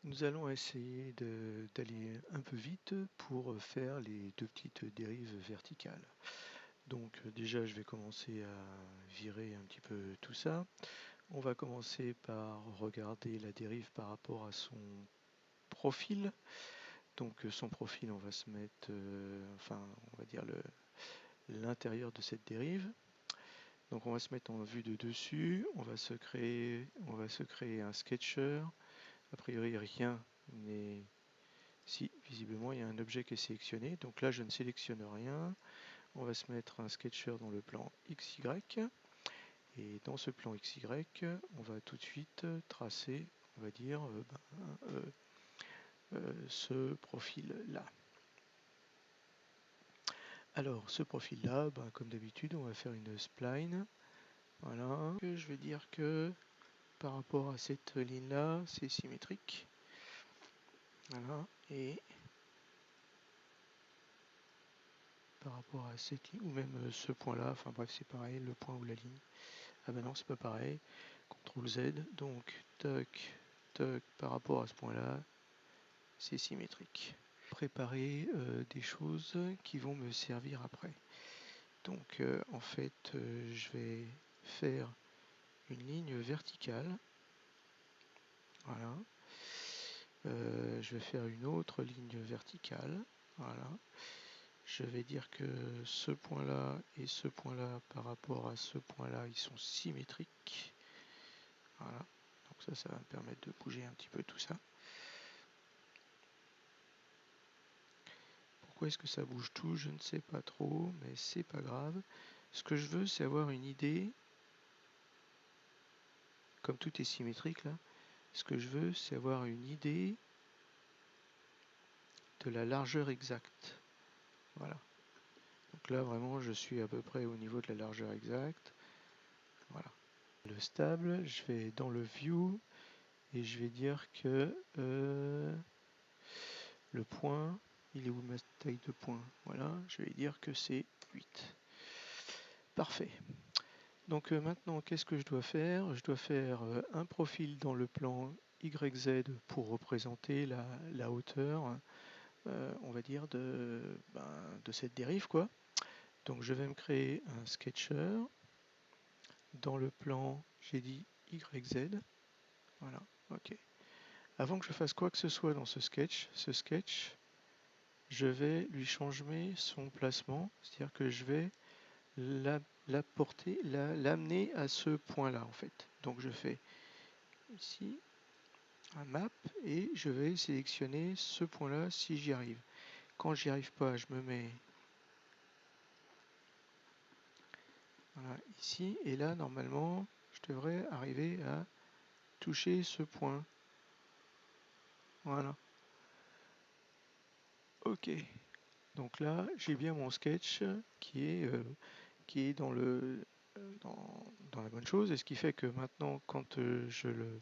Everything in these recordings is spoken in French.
Nous allons essayer d'aller un peu vite pour faire les deux petites dérives verticales. Donc déjà je vais commencer à virer un petit peu tout ça. On va commencer par regarder la dérive par rapport à son profil. Donc son profil, on va se mettre, enfin on va dire l'intérieur de cette dérive. Donc on va se mettre en vue de dessus, on va se créer un sketcher. A priori rien n'est... Si, visiblement il y a un objet qui est sélectionné, donc là je ne sélectionne rien. On va se mettre un sketcher dans le plan XY, et dans ce plan XY, on va tout de suite tracer, on va dire, ce profil-là. Alors ce profil-là, comme d'habitude, on va faire une spline. Voilà, je vais dire que par rapport à cette ligne-là, c'est symétrique. Voilà, et par rapport à cette ligne, ou même ce point-là, enfin bref, c'est pareil, le point ou la ligne. Ah bah non, c'est pas pareil. CTRL Z, donc toc, toc, par rapport à ce point-là, c'est symétrique. Préparer des choses qui vont me servir après. Donc en fait, je vais faire une ligne verticale. Voilà. Je vais faire une autre ligne verticale. Voilà. Je vais dire que ce point-là et ce point-là par rapport à ce point-là, ils sont symétriques. Voilà. Donc ça va me permettre de bouger un petit peu tout ça. Pourquoi est-ce que ça bouge tout? Je ne sais pas trop, mais c'est pas grave. Ce que je veux, c'est avoir une idée. Comme tout est symétrique là, ce que je veux, c'est avoir une idée de la largeur exacte. Voilà. Donc là, vraiment, je suis à peu près au niveau de la largeur exacte. Voilà. Le stable, je vais dans le view et je vais dire que le point, il est où ma taille de point? Voilà, je vais dire que c'est 8. Parfait. Donc maintenant, qu'est-ce que je dois faire? Je dois faire un profil dans le plan YZ pour représenter la hauteur, on va dire, de cette dérive, quoi. Donc je vais me créer un sketcher. Dans le plan, j'ai dit YZ. Voilà, ok. Avant que je fasse quoi que ce soit dans ce sketch, je vais lui changer son placement, c'est-à-dire que je vais l'amener à ce point-là en fait. Donc je fais ici un map et je vais sélectionner ce point-là si j'y arrive. Quand j'y arrive pas, je me mets voilà, ici et là normalement je devrais arriver à toucher ce point. Voilà. Ok. Donc là j'ai bien mon sketch qui est dans la bonne chose, et ce qui fait que maintenant quand je le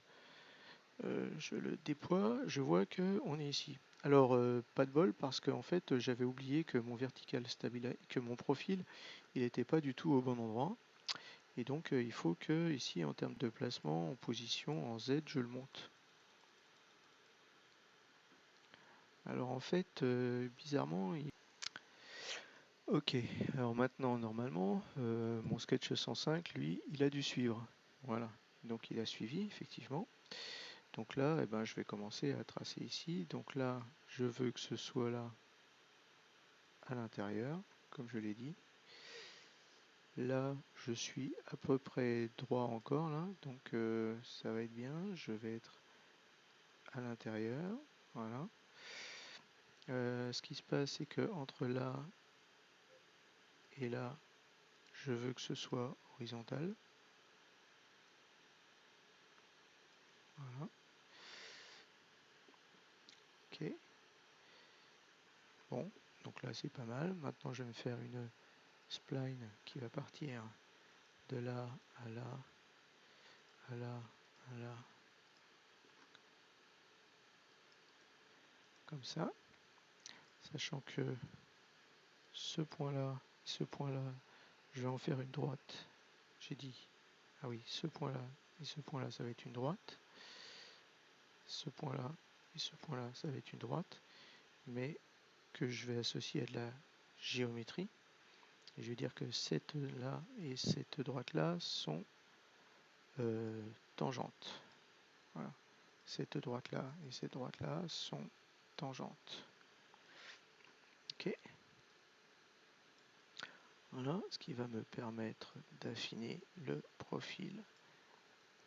déploie, je vois que on est ici. Alors pas de bol parce qu'en fait j'avais oublié que mon vertical stabilizer, que mon profil, il n'était pas du tout au bon endroit. Et donc il faut que ici en termes de placement, en position, en Z, je le monte. Alors en fait, bizarrement, ok, alors maintenant normalement, mon sketch 105, lui, il a dû suivre. Voilà, donc il a suivi effectivement. Donc là, eh ben, je vais commencer à tracer ici. Donc là, je veux que ce soit là à l'intérieur, comme je l'ai dit. Là, je suis à peu près droit encore là, donc ça va être bien. Je vais être à l'intérieur, voilà. Ce qui se passe, c'est que entre là et là, je veux que ce soit horizontal. Voilà. Ok. Bon, donc là c'est pas mal. Maintenant, je vais me faire une spline qui va partir de là à là, à là, à là, comme ça. Sachant que ce point-là, je vais en faire une droite. J'ai dit, ah oui, ce point-là et ce point-là, ça va être une droite. Ce point-là, et ce point-là, ça va être une droite, mais que je vais associer à de la géométrie. Et je vais dire que cette là et cette droite-là sont tangentes. Voilà. Cette droite-là et cette droite-là sont tangentes. Ok. Voilà, ce qui va me permettre d'affiner le profil.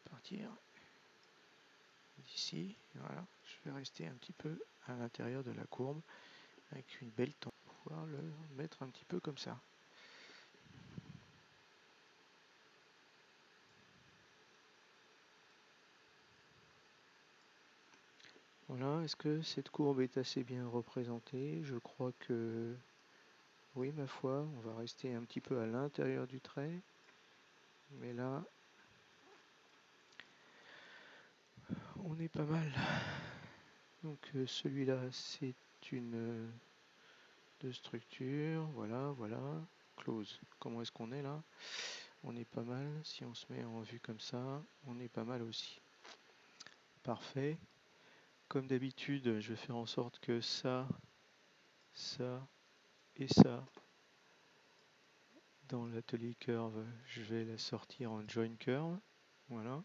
À partir d'ici, voilà, je vais rester un petit peu à l'intérieur de la courbe avec une belle tendance pour pouvoir le mettre un petit peu comme ça. Voilà, est-ce que cette courbe est assez bien représentée? Je crois que oui, ma foi, on va rester un petit peu à l'intérieur du trait. Mais là, on est pas mal. Donc celui-là, c'est une de structure. Voilà, voilà. Close. Comment est-ce qu'on est là? On est pas mal. Si on se met en vue comme ça, on est pas mal aussi. Parfait. Comme d'habitude, je vais faire en sorte que ça et ça, dans l'atelier curve, je vais la sortir en join curve. Voilà.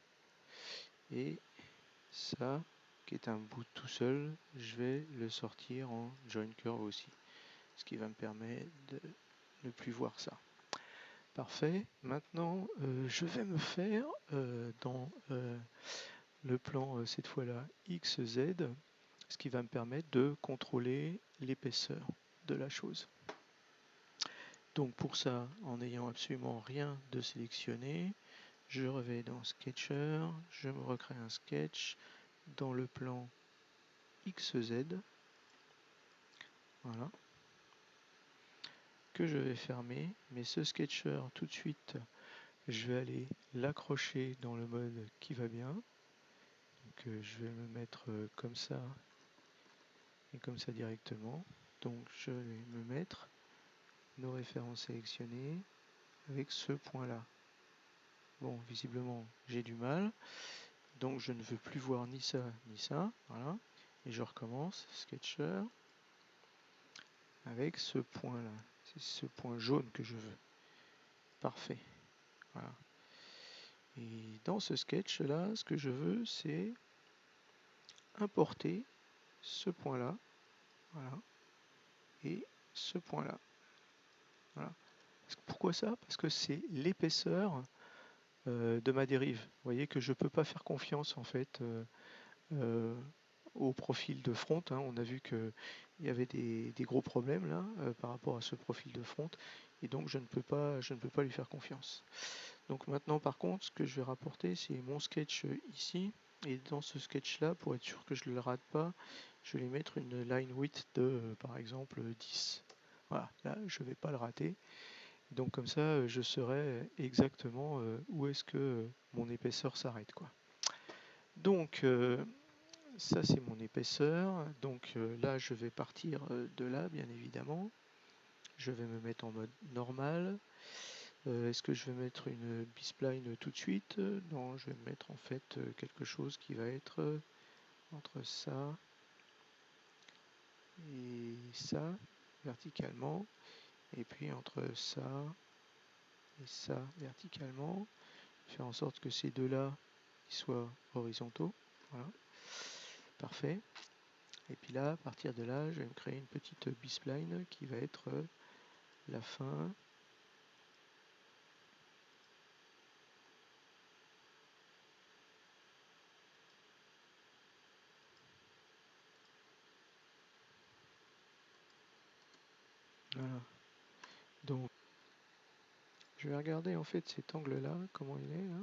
Et ça, qui est un bout tout seul, je vais le sortir en join curve aussi. Ce qui va me permettre de ne plus voir ça. Parfait. Maintenant, je vais me faire dans le plan, cette fois-là, XZ, ce qui va me permettre de contrôler l'épaisseur de la chose. Donc pour ça, en n'ayant absolument rien de sélectionné, je vais dans Sketcher, je me recrée un sketch dans le plan XZ, voilà, que je vais fermer, mais ce sketcher tout de suite, je vais aller l'accrocher dans le mode qui va bien. Donc je vais me mettre comme ça et comme ça directement. Donc je vais me mettre nos références sélectionnées avec ce point-là. Bon, visiblement, j'ai du mal. Donc je ne veux plus voir ni ça, ni ça. Voilà. Et je recommence, Sketcher, avec ce point-là. C'est ce point jaune que je veux. Parfait. Voilà. Et dans ce sketch-là, ce que je veux, c'est importer ce point-là. Voilà. Et ce point-là. Voilà. Pourquoi ça? Parce que c'est l'épaisseur de ma dérive. Vous voyez que je ne peux pas faire confiance en fait au profil de front. Hein. On a vu qu'il y avait des gros problèmes là par rapport à ce profil de front, et donc je ne peux pas lui faire confiance. Donc maintenant par contre, ce que je vais rapporter, c'est mon sketch ici, et dans ce sketch là, pour être sûr que je ne le rate pas, je vais lui mettre une line width de par exemple 10. Voilà, là je ne vais pas le rater. Donc comme ça, je saurai exactement où est-ce que mon épaisseur s'arrête, quoi. Donc ça c'est mon épaisseur. Donc là je vais partir de là, bien évidemment. Je vais me mettre en mode normal. Est-ce que je vais mettre une B-spline tout de suite? Non, je vais mettre en fait quelque chose qui va être entre ça et ça, verticalement. Et puis entre ça et ça, verticalement. Faire en sorte que ces deux-là soient horizontaux. Voilà. Parfait. Et puis là, à partir de là, je vais me créer une petite B-spline qui va être la fin. Voilà. Donc, je vais regarder en fait cet angle-là, comment il est là.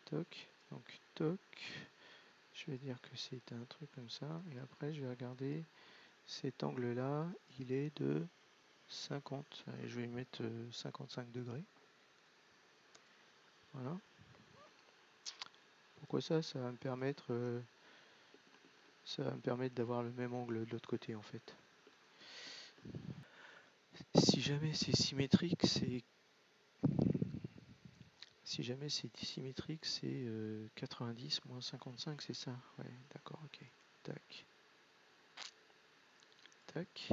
Toc. Donc, toc. Je vais dire que c'est un truc comme ça. Et après, je vais regarder cet angle-là. Il est de 50. Et je vais mettre 55 degrés. Voilà. Pourquoi ça? Ça va me permettre d'avoir le même angle de l'autre côté en fait. Si jamais c'est symétrique, c'est 90 moins 55, c'est ça? Ouais, d'accord, ok. tac, tac.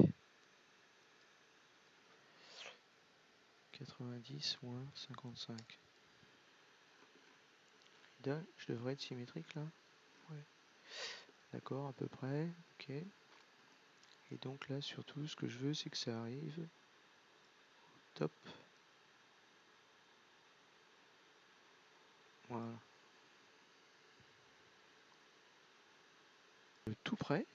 90 moins 55. Là, je devrais être symétrique là. Ouais. D'accord, à peu près. Ok. Et donc là, surtout, ce que je veux, c'est que ça arrive. Top. Voilà. Tout prêt.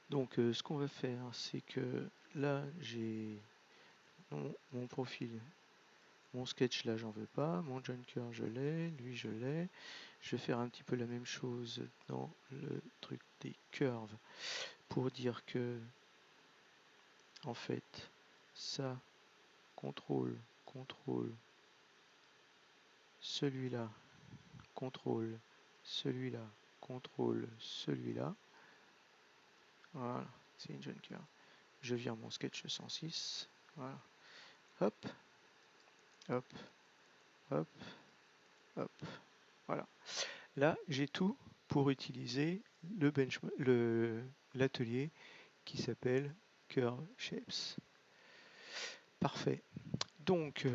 Donc, ce qu'on va faire, c'est que là, j'ai mon profil. Mon sketch là j'en veux pas, mon junker je l'ai, lui je l'ai. Je vais faire un petit peu la même chose dans le truc des curves pour dire que en fait ça contrôle celui-là, contrôle celui-là, contrôle celui-là. Voilà, c'est une junker. Je vire mon sketch 106. Voilà. Hop, hop, hop, hop. Voilà. Là, j'ai tout pour utiliser l'atelier qui s'appelle Curve Shapes. Parfait. Donc,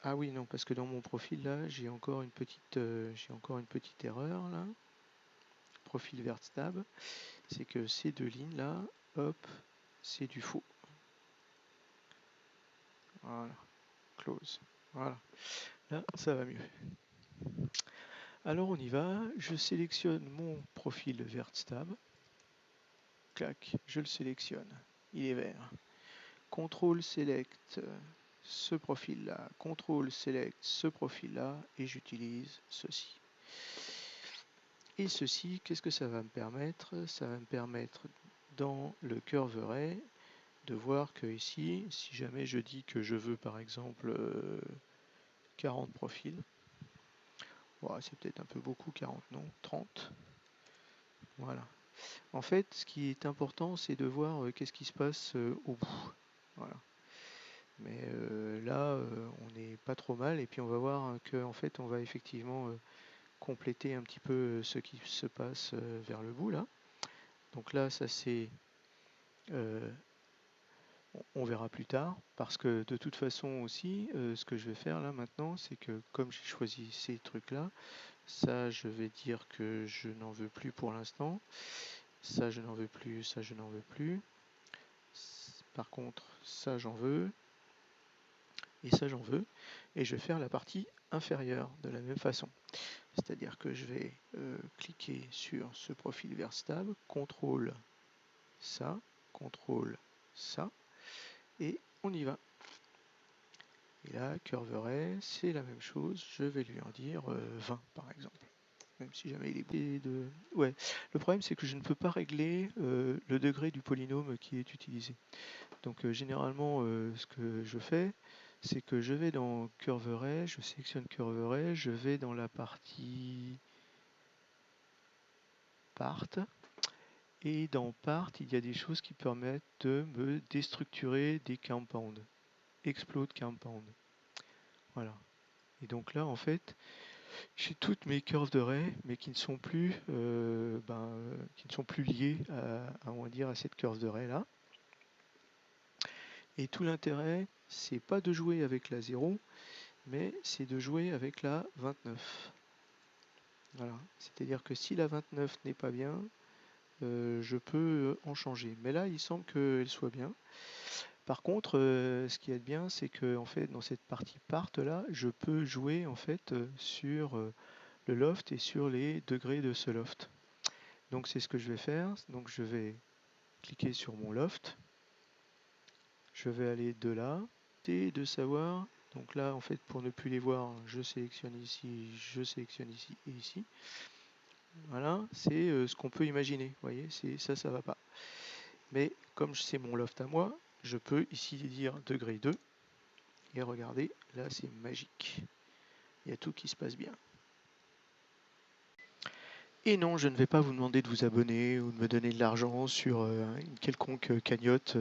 ah oui, non, parce que dans mon profil, là, j'ai encore une petite erreur, là. Profil VertStab. C'est que ces deux lignes, là, hop, c'est du faux. Voilà. Close. Voilà. Là, ça va mieux. Alors, on y va. Je sélectionne mon profil VertStab. Clac, je le sélectionne. Il est vert. CTRL select ce profil là, CTRL select ce profil là, et j'utilise ceci. Et ceci, qu'est-ce que ça va me permettre? Ça va me permettre dans le curve array de voir que ici, si jamais je dis que je veux par exemple 40 profils, bon, c'est peut-être un peu beaucoup 40, non, 30. Voilà. En fait, ce qui est important, c'est de voir qu'est-ce qui se passe au bout. Voilà. Mais là, on n'est pas trop mal, et puis on va voir qu'en fait, on va effectivement compléter un petit peu ce qui se passe vers le bout là. Donc là, ça c'est, on verra plus tard, parce que de toute façon aussi, ce que je vais faire là maintenant, c'est que comme j'ai choisi ces trucs là, ça je vais dire que je n'en veux plus pour l'instant, ça je n'en veux plus, ça je n'en veux plus. Par contre, ça j'en veux, et ça j'en veux, et je vais faire la partie inférieure de la même façon. C'est-à-dire que je vais cliquer sur ce profil VertStab, contrôle ça, contrôle ça, et on y va. Et là, curve array, c'est la même chose, je vais lui en dire 20 par exemple. Même si jamais il est de... Ouais, le problème c'est que je ne peux pas régler le degré du polynôme qui est utilisé. Donc généralement, ce que je fais, c'est que je vais dans curve array, je sélectionne curve array, je vais dans la partie part, et dans part, il y a des choses qui permettent de me déstructurer des compounds, explode compound. Voilà. Et donc là, en fait, j'ai toutes mes curves de ray, mais qui ne sont plus, qui ne sont plus liées à, on va dire, à cette curve de ray là. Et tout l'intérêt, c'est pas de jouer avec la 0, mais c'est de jouer avec la 29. Voilà. C'est-à-dire que si la 29 n'est pas bien, je peux en changer. Mais là, il semble qu'elle soit bien. Par contre, ce qui est bien, c'est que en fait, dans cette partie part là, je peux jouer en fait sur le loft et sur les degrés de ce loft. Donc c'est ce que je vais faire. Donc je vais cliquer sur mon loft. Je vais aller de là et de savoir. Donc là, en fait, pour ne plus les voir, je sélectionne ici et ici. Voilà, c'est ce qu'on peut imaginer. Vous voyez, ça, ça va pas. Mais comme c'est mon loft à moi, je peux ici dire degré 2. Et regardez, là c'est magique. Il y a tout qui se passe bien. Et non, je ne vais pas vous demander de vous abonner ou de me donner de l'argent sur une quelconque cagnotte,